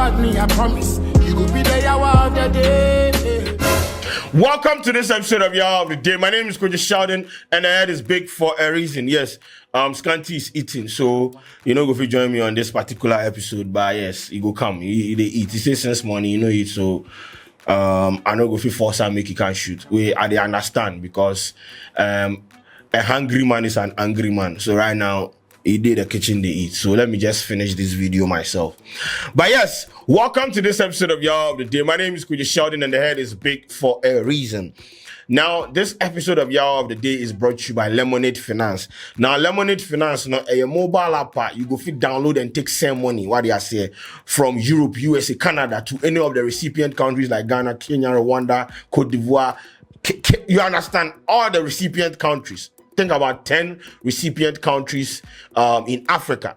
God, me, I promise. You will be the yawa of the day. Welcome to this episode of Yaw of the Day. My name is Coach Sheldon, and the head is big for a reason. Yes, Scanty is eating, so you know, if you join me on this particular episode, but yes, he go come. He eat. He says since morning, you know it. So I know if you force and make he can't shoot. They understand because a hungry man is an angry man. So right now, he did the kitchen they eat. So let me just finish this video myself. But yes, welcome to this episode of Yaw of the Day. My name is Coach Sheldon, and the head is big for a reason. Now, this episode of Yaw of the Day is brought to you by Lemonade Finance. Now, Lemonade Finance, now a mobile app, you go fit download and take some money, what they are saying, from Europe, USA, Canada, to any of the recipient countries like Ghana, Kenya, Rwanda, Cote d'Ivoire. You understand? All the recipient countries. Think about 10 recipient countries in Africa.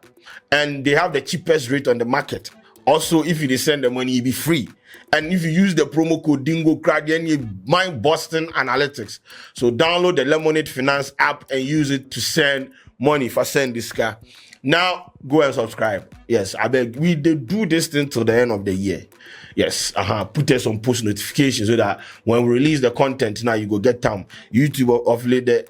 And they have the cheapest rate on the market. Also, if you send the money, it'll be free. And if you use the promo code DINGO, then you mind Boston Analytics. So download the Lemonade Finance app and use it to send money for send this car. Now, go and subscribe. Yes, I beg. We do this thing till the end of the year. Yes, put us on post notifications so that when we release the content, now you go get time. YouTube offload the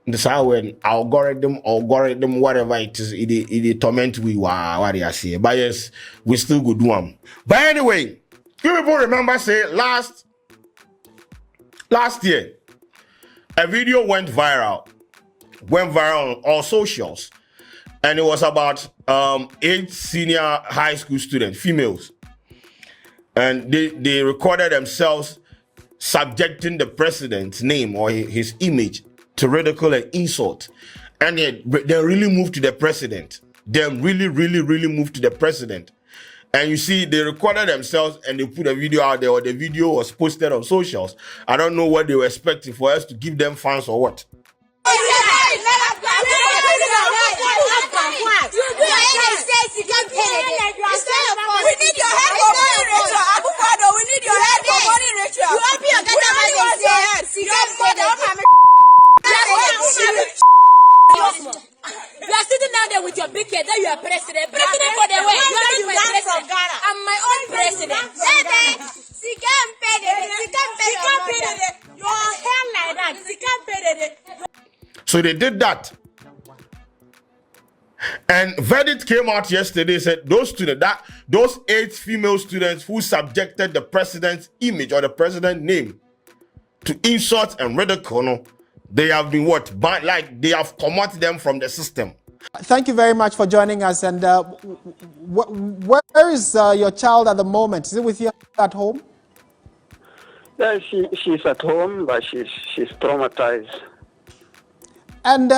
this how when algorithm, whatever it is, it torment we what they are saying. But yes, we still go do them. But anyway, you people remember say last year, a video went viral on all socials, and it was about 8 senior high school students, females, and they recorded themselves subjecting the president's name or his image to ridicule and insult, and they really moved to the president. They really moved to the president. And you see, they recorded themselves and they put a video out there, or the video was posted on socials. I don't know what they were expecting, for us to give them fans or what. You are sitting down there with your big head, that you are president. President for the way. You are my president. I'm my own president. Your hair like that. So they did that. And verdict came out yesterday, said those 8 female students who subjected the president's image or the president's name to insult and ridicule, they have been they have commuted them from the system. Thank you very much for joining us. And where is your child at the moment? Is it with you at home? Yeah, she's at home, but she's traumatized. And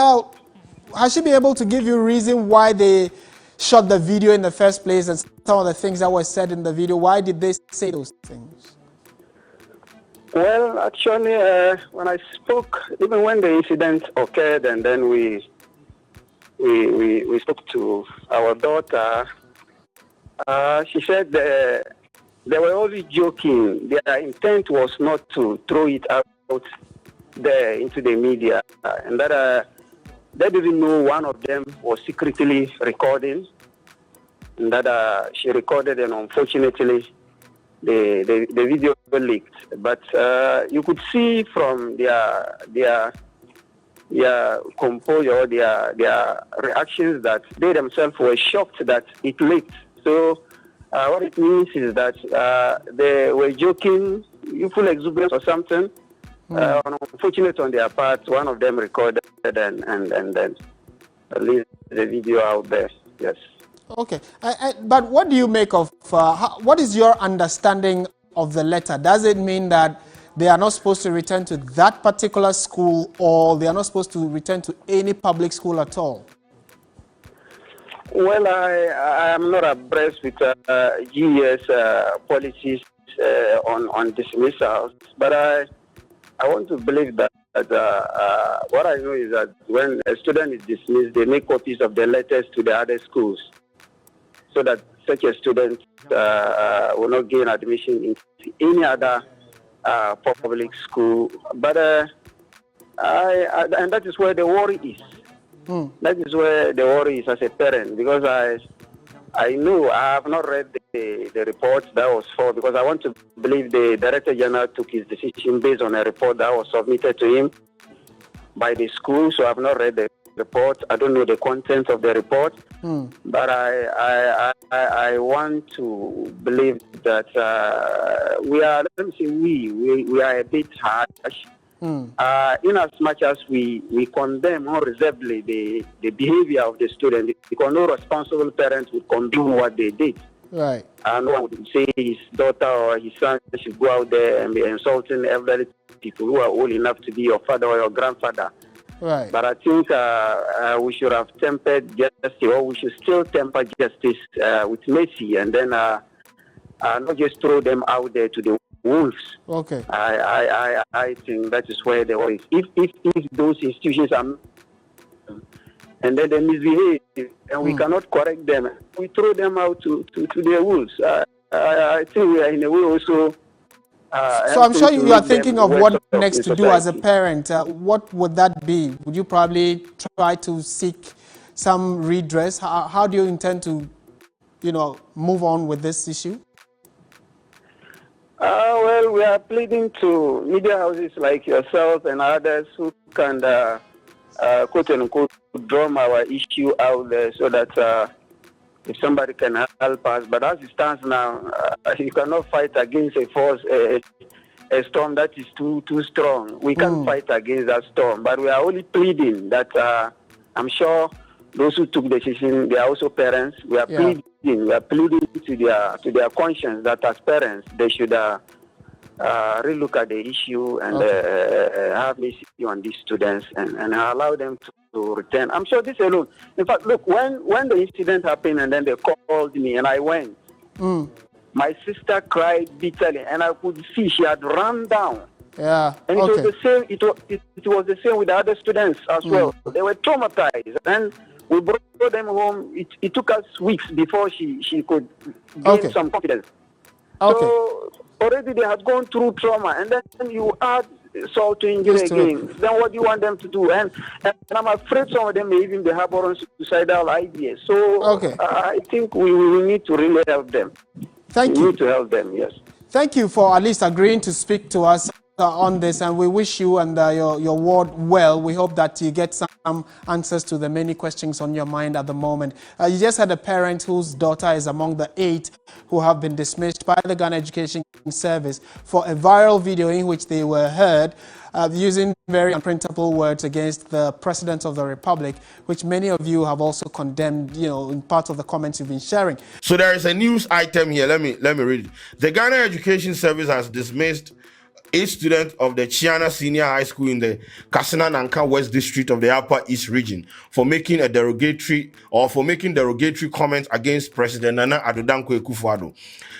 has she been able to give you a reason why they shot the video in the first place, and some of the things that were said in the video? Why did they say those things? Well, actually, when I spoke, even when the incident occurred, and then we spoke to our daughter, she said they were always joking. Their intent was not to throw it out there into the media, and that they didn't know one of them was secretly recording, and that she recorded, and unfortunately, the video leaked. But you could see from their composure, their reactions, that they themselves were shocked that it leaked. So what it means is that they were joking, youthful exuberance or something. Unfortunate on their part, one of them recorded and then released the video out there. Yes. Okay, but what do you make of, what is your understanding of the letter? Does it mean that they are not supposed to return to that particular school, or they are not supposed to return to any public school at all? Well, I am not abreast with GES policies on dismissals, but I want to believe that what I know is that when a student is dismissed, they make copies of the letters to the other schools, so that such a student will not gain admission into any other public school. But and that is where the worry is. That is where the worry is as a parent, because I know I have not read the report that was for, because I want to believe the Director General took his decision based on a report that was submitted to him by the school. So I have not read the report. I don't know the content of the report, but I want to believe that we are. Let me say we are a bit harsh. In as much as we condemn unreservedly the behavior of the student, because no responsible parent would condone what they did. Right. And no one would say his daughter or his son should go out there and be insulting elderly people who are old enough to be your father or your grandfather. Right. But I think we should have tempered justice, or we should still temper justice with mercy, and then not just throw them out there to the wolves. Okay. I think that is where the is. If those institutions are, and then they misbehave, and we cannot correct them, we throw them out to the wolves. I think we are in a way also. So I'm sure you are thinking of what next to do as a parent. What would that be? Would you probably try to seek some redress? How do you intend to, move on with this issue? Well, we are pleading to media houses like yourself and others who can, quote unquote, drum our issue out there so that if somebody can help us. But as it stands now, you cannot fight against a force, a storm that is too strong. We can't fight against that storm. But we are only pleading that I'm sure those who took the decision, they are also parents. We are pleading to their conscience that as parents they should relook at the issue and have mercy on these students and allow them to return. I'm sure this alone. In fact, look, when the incident happened and then they called me and I went, my sister cried bitterly and I could see she had run down. Yeah. And it was the same. It was the same with the other students as well. They were traumatized and we brought them home. It took us weeks before she could gain some confidence. Okay. So already they had gone through trauma, and then you add salt to injury again. Then what do you want them to do? And I'm afraid some of them may even be harboring suicidal ideas. So I think we need to really help them. We need to help them, yes. Thank you for at least agreeing to speak to us on this, and we wish you and your ward well. We hope that you get some answers to the many questions on your mind at the moment. You just had a parent whose daughter is among the 8 who have been dismissed by the Ghana Education Service for a viral video in which they were heard using very unprintable words against the President of the Republic, which many of you have also condemned, in part of the comments you've been sharing. So there is a news item here. Let me read it. The Ghana Education Service has dismissed 8 students of the Chiana Senior High School in the Kasina Nanka West District of the Upper East Region for making derogatory comments against President Nana Addo Dankwa Akufo-Addo.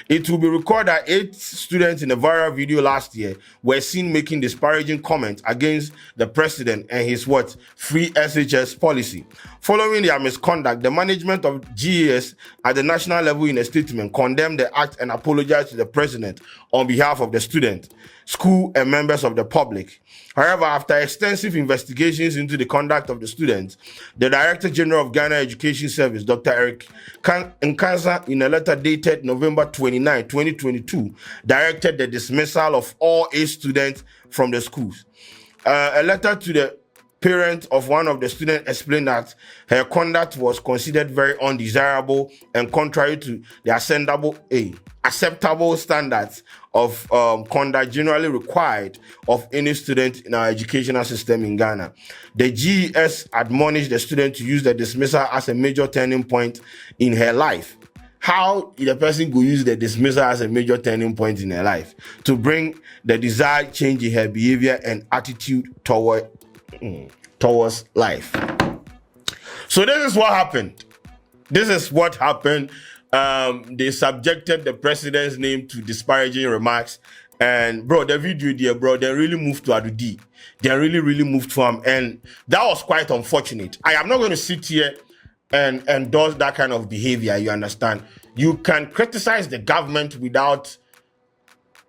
It will be recorded that 8 students in a viral video last year were seen making disparaging comments against the president and his free SHS policy. Following their misconduct, the management of GAS at the national level in a statement condemned the act and apologized to the president on behalf of the student, school, and members of the public. However, after extensive investigations into the conduct of the students, the Director General of Ghana Education Service, Dr. Eric Nkansa, in a letter dated November 29, 2022, directed the dismissal of all 8 students from the schools. A letter to the parent of one of the students explained that her conduct was considered very undesirable and contrary to the acceptable standards of conduct generally required of any student in our educational system in Ghana. The GES admonished the student to use the dismissal as a major turning point in her life. How the person could use the dismissal as a major turning point in her life to bring the desired change in her behavior and attitude towards life. So this is what happened. They subjected the president's name to disparaging remarks, and the video there, they really moved to Addo D. They really moved to him, and that was quite unfortunate. I am not going to sit here and endorse that kind of behavior. You understand? You can criticize the government without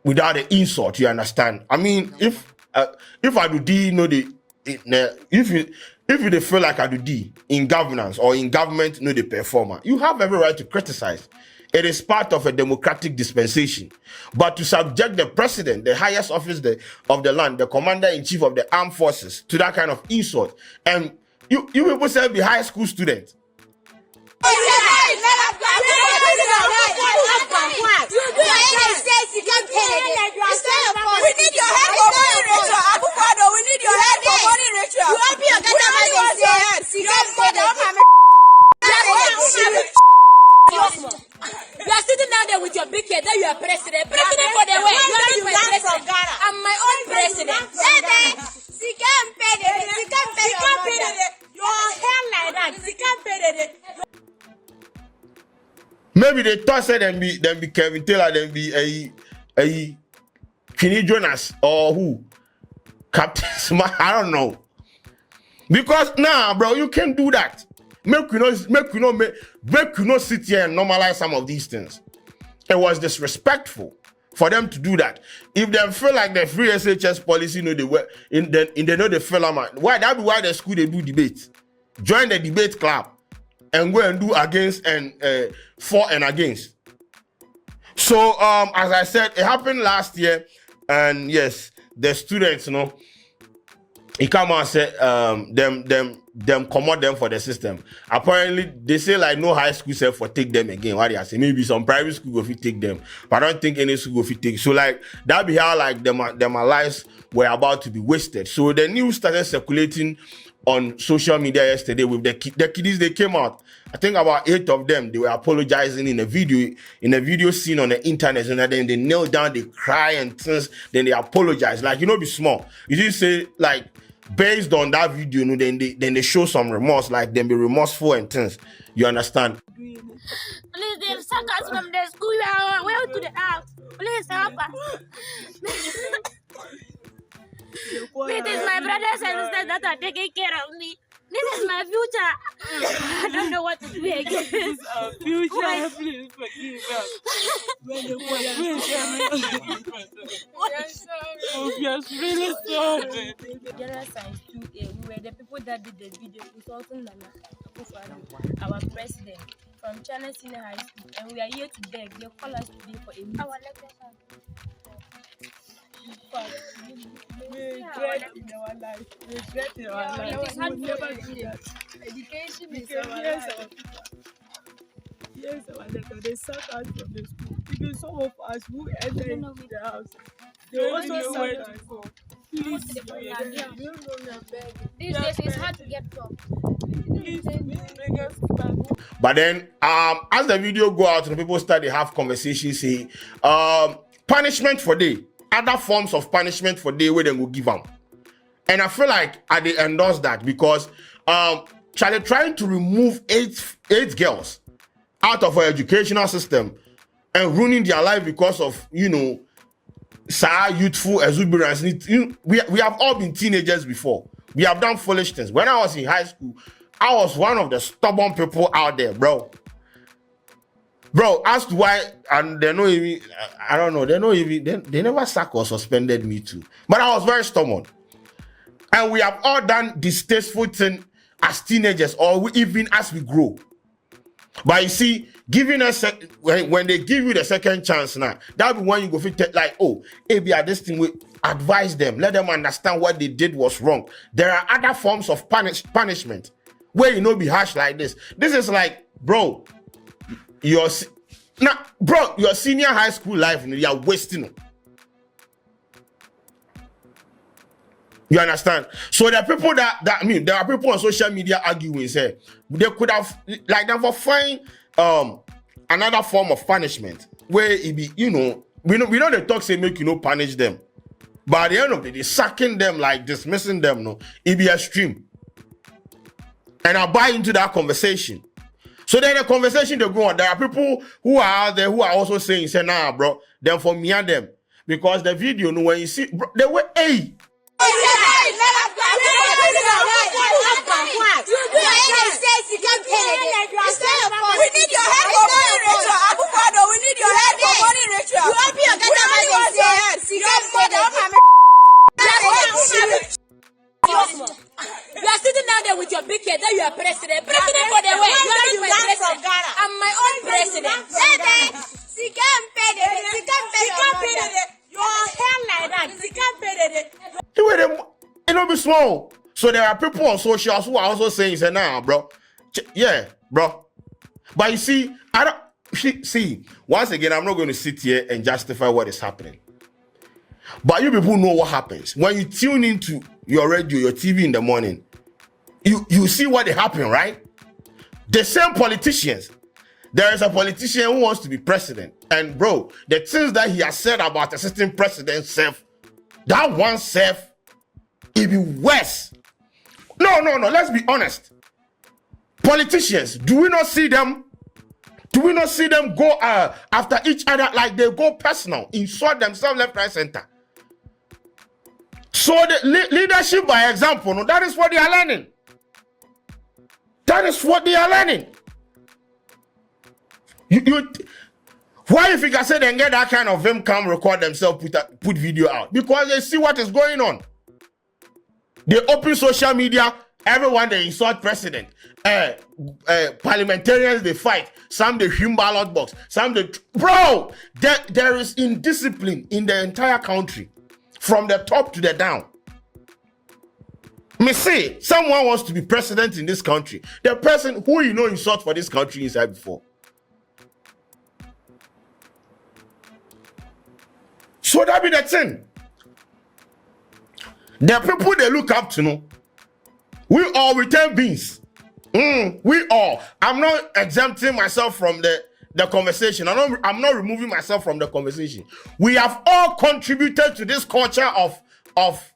an insult. You understand? I mean, if Addo D if you feel like Adudi in governance or in government, no the performer, you have every right to criticize. It is part of a democratic dispensation. But to subject the president, the highest office of the land, the commander-in-chief of the armed forces, to that kind of insult, and you people say be high school students. We need your help for money, Rachel. Akufo-Addo, we need your help for money, Rachel. You open your You are sitting down there with your big head, then you are president. President for the way. You are not my president. I'm my own president. Your hair like that. Maybe they thought say them be Kevin Taylor, them be a Kenny Jonas or who? Captain Smart, I don't know. Because nah, bro, you can't do that. Make you not sit here and normalize some of these things. It was disrespectful for them to do that. If they feel like the free SHS policy, they know they feel why that be why the school they do debates. Join the debate club and go and do against and for and against. So as I said, it happened last year, and yes, the students, he come out and say them commode them for the system. Apparently, they say like no high school self for take them again. What they say? Maybe some private school go fit take them, but I don't think any school go fit take. So like that be how like them lives were about to be wasted. So the news started circulating on social media yesterday with the kiddies. They came out. I think about 8 of them. They were apologizing in a video seen on the internet, and then they kneel down, they cry and things. Then they apologize. Like be small. You just say like based on that video, then they show some remorse, like them be remorseful and things. You understand? Please, they suck us from the school. We are well to the house. Please help us. It is my brothers and sisters that are taking care of me. This is my future. I don't know what to do again. This is our future. Please forgive us. We are really sorry. General Science 2A, we were the people that did the video consulting Nana Addo, our president, from Chiana Senior High School, and we are here to beg. They call us today for a meeting. Our lecture. Regret in our life. Regret in our life. It is hard to do that. Education is our life. Yes, our letter. They suck us from the school. Even some of us who enter into the house, they also suck us. Please, these days it's hard to get jobs. Please bring us back. But then, as the video go out and people start to have conversations, say, punishment for day. Other forms of punishment for day where they will give them. And I feel like I they endorse that because Charlie trying to remove eight girls out of our educational system and ruining their life because of youthful exuberance. We have all been teenagers before. We have done foolish things. When I was in high school, I was one of the stubborn people out there, bro. Bro, as to why, and they know even, I don't know, they never sacked or suspended me too. But I was very stubborn. And we have all done distasteful things as teenagers or even as we grow. But you see, giving us, when they give you the second chance now, that'll be when you go fit like, oh, maybe at this thing, we advise them, let them understand what they did was wrong. There are other forms of punishment where be harsh like this. This is like, bro, your senior high school life, you are wasting it. You understand? So there are people there are people on social media arguing, say they could have like never find another form of punishment where it be, we know the talk say make punish them. But at the end of the day, sacking them, like dismissing them, it be extreme. And I buy into that conversation. So then the conversation they go on. There are people who are out there who are also saying, say, nah, bro, then for me and them. Because the video, when you see, bro, they were, hey. We need your help for money, Rachel. Akufo-Addo, we need your help for money, Rachel. You open your You are sitting down there with president for the way. You are from Ghana. I'm my own president. She can't pay it. Your hair like that. She can't pay it. It don't be small. So there are people on socials who are also saying, say, nah, bro. Yeah, bro. But you see, I don't see. Once again, I'm not going to sit here and justify what is happening. But you people know what happens when you tune into your radio, your TV in the morning. You see what they happen, right? The same politicians. There is a politician who wants to be president, and bro, the things that he has said about assisting president self, that one self, it be worse. No. Let's be honest. Politicians, do we not see them? Do we not see them go after each other like they go personal, insult themselves left, right, center? So the leadership by example, no, that is what they are learning. That is what they are learning. Why if you can say they get that kind of them come record themselves, put video out? Because they see what is going on. They open social media, everyone they insult president. Parliamentarians they fight. Some they hum ballot box. Some they bro. There is indiscipline in the entire country, from the top to the down. Me say someone wants to be president in this country. The person who you know insult for this country inside before. So that be the thing. The people they look up to, know. We all return beings. We all. I'm not exempting myself from the conversation. I'm not removing myself from the conversation. We have all contributed to this culture of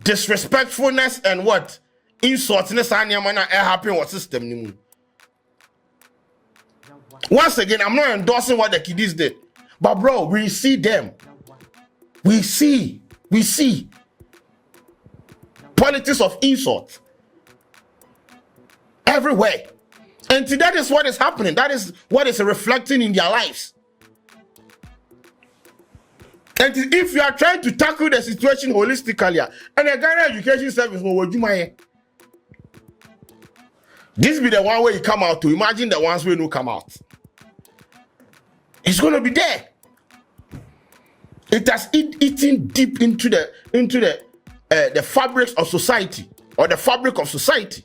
disrespectfulness and what? Insultness and happen what system. Once again, I'm not endorsing what the kiddies did. But bro, we see them. We see politics of insult everywhere. And that is what is happening. That is what is reflecting in their lives. And if you are trying to tackle the situation holistically, and the Ghana Education Service will do my this be the one where you come out to imagine the ones where no come out. It's going to be there. It has eaten deep into the fabrics of society, or the fabric of society.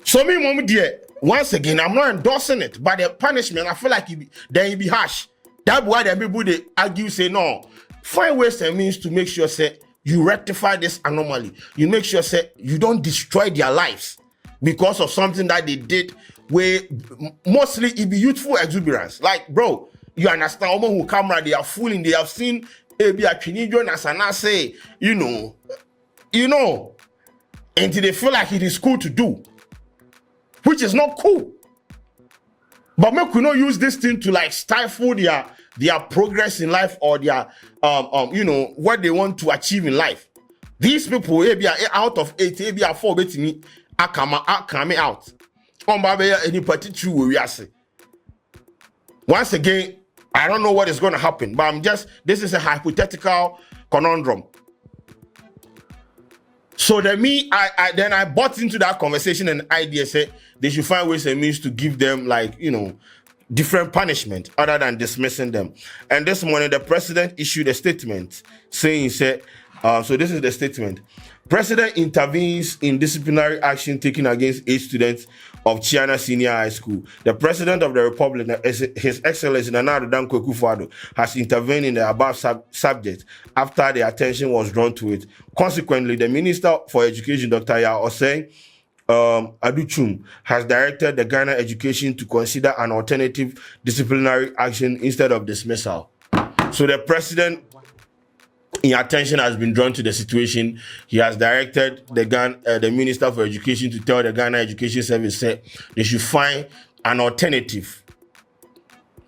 So me, mom, dear, once again, I'm not endorsing it, but the punishment, I feel like it be harsh. That's why the people they argue say no. Find ways and means to make sure say you rectify this anomaly. You make sure say you don't destroy their lives because of something that they did. Where mostly it be youthful exuberance. Like, bro, you understand? Women who come around, they are fooling. They have seen maybe a teenager and say, you know, until they feel like it is cool to do, which is not cool. But make we not use this thing to like stifle their progress in life or their what they want to achieve in life. These people, maybe out of 8, maybe 4, bet me, are coming out. Any particular once again, I don't know what is going to happen, but this is a hypothetical conundrum. So then I bought into that conversation and idea said they should find ways and means to give them different punishment other than dismissing them. And this morning the president issued a statement saying, so this is the statement. President intervenes in disciplinary action taken against 8 students of Chiana Senior High School. The President of the Republic, His Excellency Nana Addo Dankwa Akufo-Addo, has intervened in the above subject after the attention was drawn to it. Consequently, the Minister for Education, Dr. Yaw Osei Adutwum, has directed the Ghana Education to consider an alternative disciplinary action instead of dismissal. So the President, attention has been drawn to the situation. He has directed the Minister for Education to tell the Ghana Education Service they should find an alternative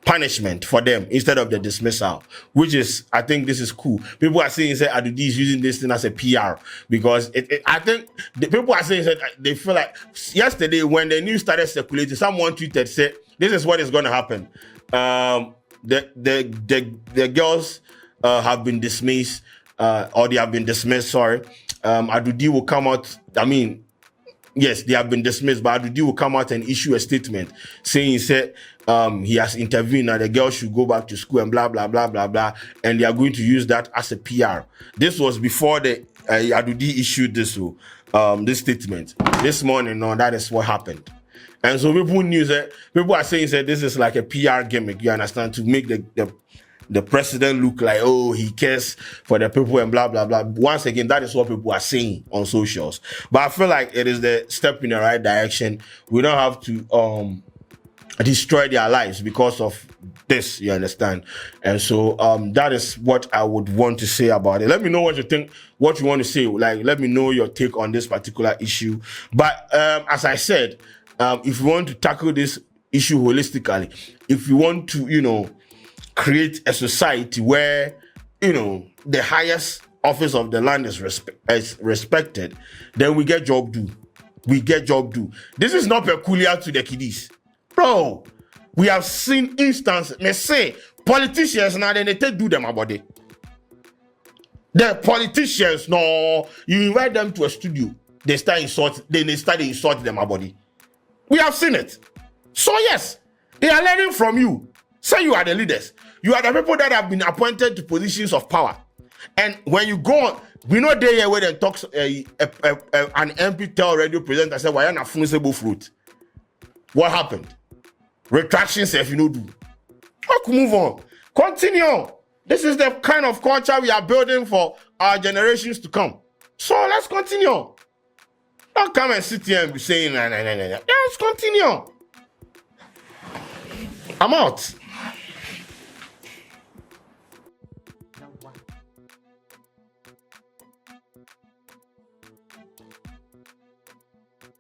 punishment for them instead of the dismissal, which is, I think this is cool. People are saying that Adudi is using this thing as a PR because I think the people are saying that they feel like yesterday when the news started circulating, someone tweeted, said, this is what is going to happen. The girls have been dismissed. or they have been dismissed, sorry. Adudi will come out, yes, they have been dismissed, but Adudi will come out and issue a statement saying he has intervened and the girl should go back to school and blah, blah, blah, blah, blah. And they are going to use that as a PR. This was before the Adudi issued this statement. This morning, no, that is what happened. And so people are saying that this is like a PR gimmick, you understand, to make the president look like, oh, he cares for the people and blah, blah, blah. Once again, that is what people are saying on socials. But I feel like it is the step in the right direction. We don't have to destroy their lives because of this, you understand? And so that is what I would want to say about it. Let me know what you think, what you want to say. Like, let me know your take on this particular issue. But as I said, if you want to tackle this issue holistically, if you want to, create a society where, the highest office of the land is respected, then we get job do. We get job do. This is not peculiar to the kiddies. Bro, we have seen instances. Me say, politicians now, they take do them about it. The politicians, no, you invite them to a studio, they start insulting them about it. We have seen it. So yes, they are learning from you. Say you are the leaders. You are the people that have been appointed to positions of power. And when you go on, we know they where they talk an MP tell radio presenter say, why are not fruit? What happened? Retractions if you know do. Okay, move on. Continue. This is the kind of culture we are building for our generations to come. So let's continue. Don't come and sit here and be saying, nah. Let's continue. I'm out.